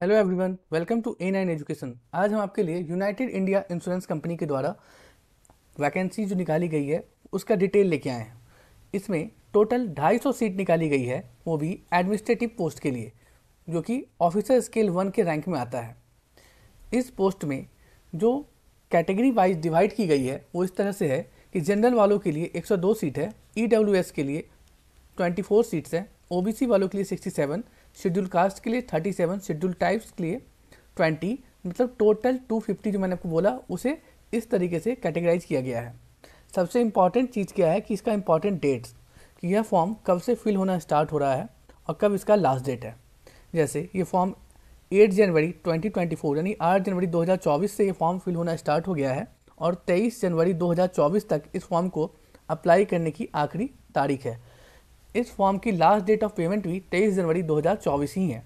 Hello everyone, welcome to A9 education. आज हम आपके लिए यूनाइटेड इंडिया इंश्योरेंस कंपनी के द्वारा वैकेंसी जो निकाली गई है उसका डिटेल लेके आए हैं। इसमें टोटल 250 सीट निकाली गई है, वो भी एडमिनिस्ट्रेटिव पोस्ट के लिए, जो कि ऑफिसर स्केल 1 के रैंक में आता है। इस पोस्ट में जो कैटेगरी वाइज डिवाइड की गई है वो इस तरह से है कि जनरल वालों के लिए 102 सीट है, EWS के लिए 24 सीट्स हैं, OBC वालों के लिए 67, शेड्यूल कास्ट के लिए 37, शेड्यूल टाइप्स के लिए 20, मतलब टोटल 250 जो मैंने आपको बोला उसे इस तरीके से कैटेगराइज किया गया है। सबसे इम्पॉर्टेंट चीज़ क्या है कि इसका इम्पॉर्टेंट डेट्स, कि यह फॉर्म कब से फिल होना स्टार्ट हो रहा है और कब इसका लास्ट डेट है। जैसे ये फॉर्म 8 जनवरी 2024 यानी 8 जनवरी 2024 से ये फॉर्म फिल होना स्टार्ट हो गया है और 23 जनवरी 2024 तक इस फॉर्म को अप्लाई करने की आखिरी तारीख है। इस फॉर्म की लास्ट डेट ऑफ पेमेंट भी 23 जनवरी 2024 ही है।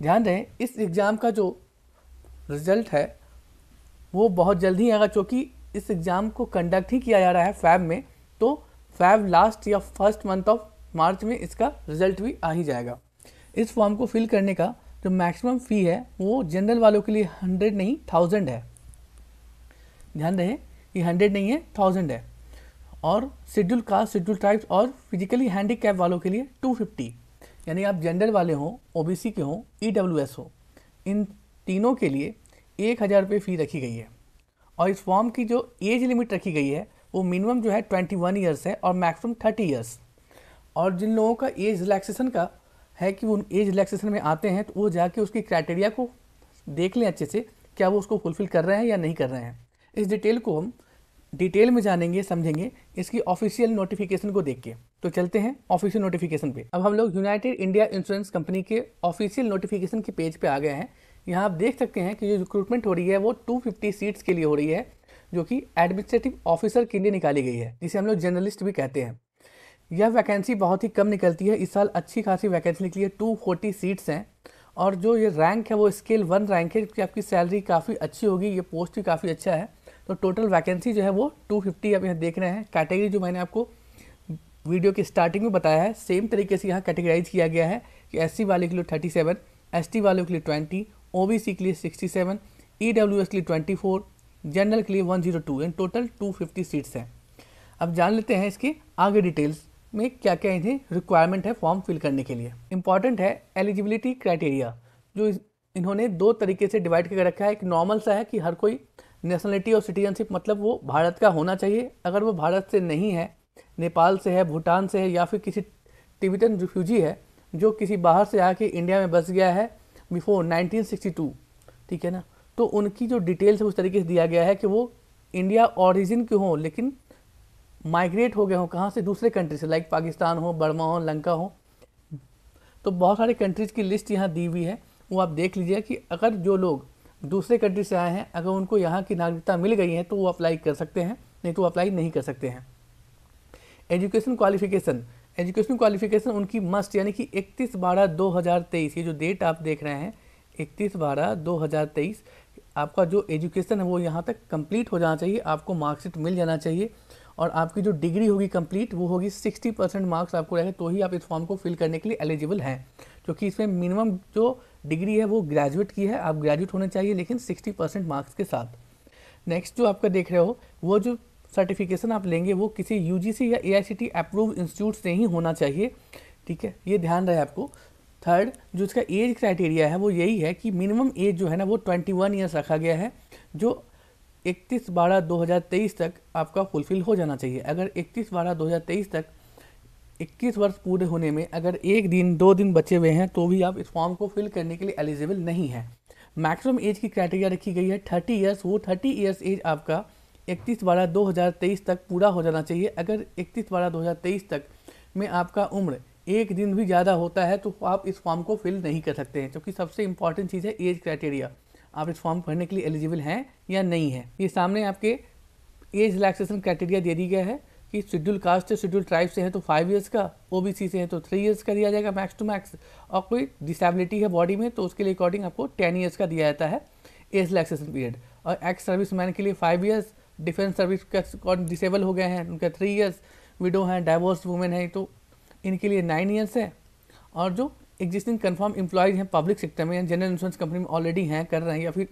ध्यान रहे इस एग्ज़ाम का जो रिजल्ट है वो बहुत जल्दी आएगा, क्योंकि इस एग्ज़ाम को कंडक्ट ही किया जा रहा है फैब में, तो फैब लास्ट या फर्स्ट मंथ ऑफ मार्च में इसका रिजल्ट भी आ ही जाएगा। इस फॉर्म को फिल करने का जो मैक्सिमम फ़ी है वो जनरल वालों के लिए 100 नहीं 1000 है। ध्यान रहे ये 100 नहीं है 1000 है। और शेड्यूल कास्ट, शेड्यूल ट्राइब्स और फिजिकली हैंडीकैप वालों के लिए 250, यानी आप जनरल वाले हों, OBC के हों, EWS हो, इन तीनों के लिए 1000 रुपये फ़ी रखी गई है। और इस फॉर्म की जो एज लिमिट रखी गई है वो मिनिमम जो है 21 ईयर्स है और मैक्सिमम 30 ईयर्स। और जिन लोगों का एज रिलैक्सेशन का है कि वो एज रिलैक्सेशन में आते हैं तो वो जाके उसकी क्राइटेरिया को देख लें अच्छे से, क्या वो उसको फुलफिल कर रहे हैं या नहीं कर रहे हैं। इस डिटेल को हम डिटेल में जानेंगे, समझेंगे इसकी ऑफिशियल नोटिफिकेशन को देख के। तो चलते हैं ऑफिशियल नोटिफिकेशन पे। अब हम लोग यूनाइटेड इंडिया इंश्योरेंस कंपनी के ऑफिशियल नोटिफिकेशन के पेज पे आ गए हैं। यहाँ आप देख सकते हैं कि जो रिक्रूटमेंट हो रही है वो 250 सीट्स के लिए हो रही है, जो कि एडमिनिस्ट्रेटिव ऑफिसर के लिए निकाली गई है, जिसे हम लोग जर्नलिस्ट भी कहते हैं। यह वैकेंसी बहुत ही कम निकलती है, इस साल अच्छी खासी वैकेंसी निकली है, 240 सीट्स हैं। और जो ये रैंक है वो स्केल 1 रैंक है, क्योंकि आपकी सैलरी काफ़ी अच्छी होगी, ये पोस्ट भी काफ़ी अच्छा है। तो टोटल वैकेंसी जो है वो 250 आप यहाँ देख रहे हैं। कैटेगरी जो मैंने आपको वीडियो की स्टार्टिंग में बताया है सेम तरीके से यहाँ कैटेगराइज किया गया है कि SC वाले के लिए 37, ST वालों के लिए 20, OBC के लिए 67, EWS के लिए 24, जनरल के लिए 102, इन टोटल 250 सीट्स हैं। अब जान लेते हैं इसके आगे डिटेल्स में क्या क्या इन्हें रिक्वायरमेंट है फॉर्म फिल करने के लिए। इंपॉर्टेंट है एलिजिबिलिटी क्राइटेरिया, जो इन्होंने दो तरीके से डिवाइड करके रखा है। एक नॉर्मल सा है कि हर कोई नेशनलिटी और सिटीजनशिप, मतलब वो भारत का होना चाहिए। अगर वो भारत से नहीं है, नेपाल से है, भूटान से है, या फिर किसी तिब्बतन रिफ्यूजी है जो किसी बाहर से आके इंडिया में बस गया है बिफोर 1962, ठीक है ना, तो उनकी जो डिटेल्स है उस तरीके से दिया गया है कि वो इंडिया ओरिजिन के हों लेकिन माइग्रेट हो गए हों कहाँ से, दूसरे कंट्री से, लाइक पाकिस्तान हो, बर्मा हो, लंका हो। तो बहुत सारे कंट्रीज़ की लिस्ट यहाँ दी हुई है, वो आप देख लीजिए कि अगर जो लोग दूसरे कंट्री से आए हैं अगर उनको यहाँ की नागरिकता मिल गई है तो वो अप्लाई कर सकते हैं, नहीं तो अप्लाई नहीं कर सकते हैं। एजुकेशन क्वालिफिकेशन, एजुकेशन क्वालिफिकेशन उनकी मस्ट, यानी कि 31/12/2023, ये जो डेट आप देख रहे हैं 31/12/2023, आपका जो एजुकेशन है वो यहाँ तक कंप्लीट हो जाना चाहिए, आपको मार्कशीट मिल जाना चाहिए। और आपकी जो डिग्री होगी कंप्लीट वो होगी 60% मार्क्स आपको रहेगा, तो ही आप इस फॉर्म को फिल करने के लिए एलिजिबल हैं। क्योंकि इसमें मिनिमम जो डिग्री है वो ग्रेजुएट की है, आप ग्रेजुएट होने चाहिए लेकिन 60% मार्क्स के साथ। नेक्स्ट जो आपका देख रहे हो वो जो सर्टिफिकेशन आप लेंगे वो किसी UGC या AICTE अप्रूव इंस्टीट्यूट से ही होना चाहिए, ठीक है, ये ध्यान रहे आपको। थर्ड जो इसका एज क्राइटेरिया है वो यही है कि मिनिमम एज जो है ना वो 21 ईयर्स रखा गया है, जो 31/12/2023 तक आपका फुलफिल हो जाना चाहिए। अगर 31/12/2023 तक 21 वर्ष पूरे होने में अगर 1 दिन 2 दिन बचे हुए हैं तो भी आप इस फॉर्म को फिल करने के लिए एलिजिबल नहीं है। मैक्सिमम एज की क्राइटेरिया रखी गई है 30 ईयर्स, वो 30 ईयर्स एज आपका 31/12/2023 तक पूरा हो जाना चाहिए। अगर 31/12/2023 तक में आपका उम्र 1 दिन भी ज़्यादा होता है तो आप इस फॉर्म को फिल नहीं कर सकते हैं, क्योंकि सबसे इंपॉर्टेंट चीज़ है एज क्राइटेरिया, आप इस फॉर्म भरने के लिए एलिजिबल हैं या नहीं है। ये सामने आपके एज रिलैक्सेशन क्राइटेरिया दे दी गया है कि शेड्यूल कास्ट से, शेड्यूल ट्राइब से है तो 5 ईयर्स का, OBC से है तो 3 ईयर्स का दिया जाएगा मैक्स टू मैक्स, और कोई डिसेबिलिटी है बॉडी में तो उसके लिए अकॉर्डिंग आपको 10 ईयर्स का दिया जाता है एज रिलैक्सेशन पीरियड। और एक्स सर्विस मैन के लिए 5 ईयर्स, डिफेंस सर्विस का अकॉर्डिंग डिसेबल हो गए हैं उनका 3 ईयर्स, विडो हैं, डाइवोर्स वुमेन है तो इनके लिए 9 ईयर्स है। और जो एग्जिस्टिंग कन्फर्म एम्प्लॉयज़ हैं पब्लिक सेक्टर में या जनरल इंश्योरेंस कंपनी में ऑलरेडी हैं, कर रहे हैं, या फिर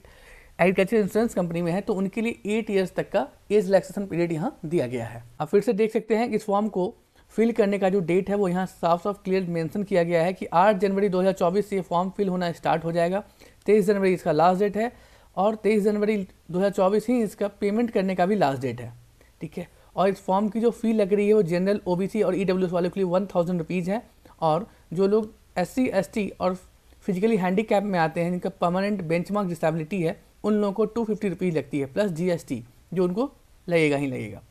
एग्रीकल्चर इंश्योरेंस कंपनी में है, तो उनके लिए 8 ईयर्स तक का एज रिलैक्सेशन पीरियड यहाँ दिया गया है। आप फिर से देख सकते हैं इस फॉर्म को फिल करने का जो डेट है वो यहाँ साफ साफ क्लियर मेंशन किया गया है कि 8 जनवरी 2024 से ये फॉर्म फिल होना स्टार्ट हो जाएगा। 23 जनवरी इसका लास्ट डेट है और 23 जनवरी 2024 ही इसका पेमेंट करने का भी लास्ट डेट है, ठीक है। और इस फॉर्म की जो फी लग रही है वो जनरल, ओबीसी और ईडब्ल्यूएस वालों के लिए 1000 रुपीज़ है, और जो लोग SC ST और फिजिकली हैंडीकैप में आते हैं, जिनका परमानेंट बेंचमार्क डिसेबिलिटी है, उन लोगों को 250 रुपीज़ लगती है प्लस GST जो उनको लगेगा ही लगेगा।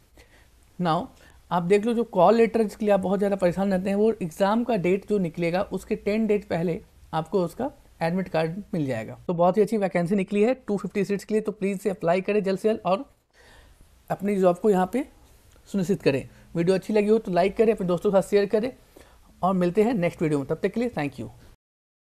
नाउ आप देख लो, जो कॉल लेटर जिसके लिए आप बहुत ज़्यादा परेशान रहते हैं, वो एग्ज़ाम का डेट जो निकलेगा उसके 10 डेज पहले आपको उसका एडमिट कार्ड मिल जाएगा। तो बहुत ही अच्छी वैकेंसी निकली है 250 सीट्स के लिए, तो प्लीज़ से अप्लाई करें जल्द से जल्द और अपनी जॉब को यहाँ पे सुनिश्चित करें। वीडियो अच्छी लगी हो तो लाइक करें, अपने दोस्तों के साथ शेयर करें, और मिलते हैं नेक्स्ट वीडियो में। तब तक के लिए थैंक यू।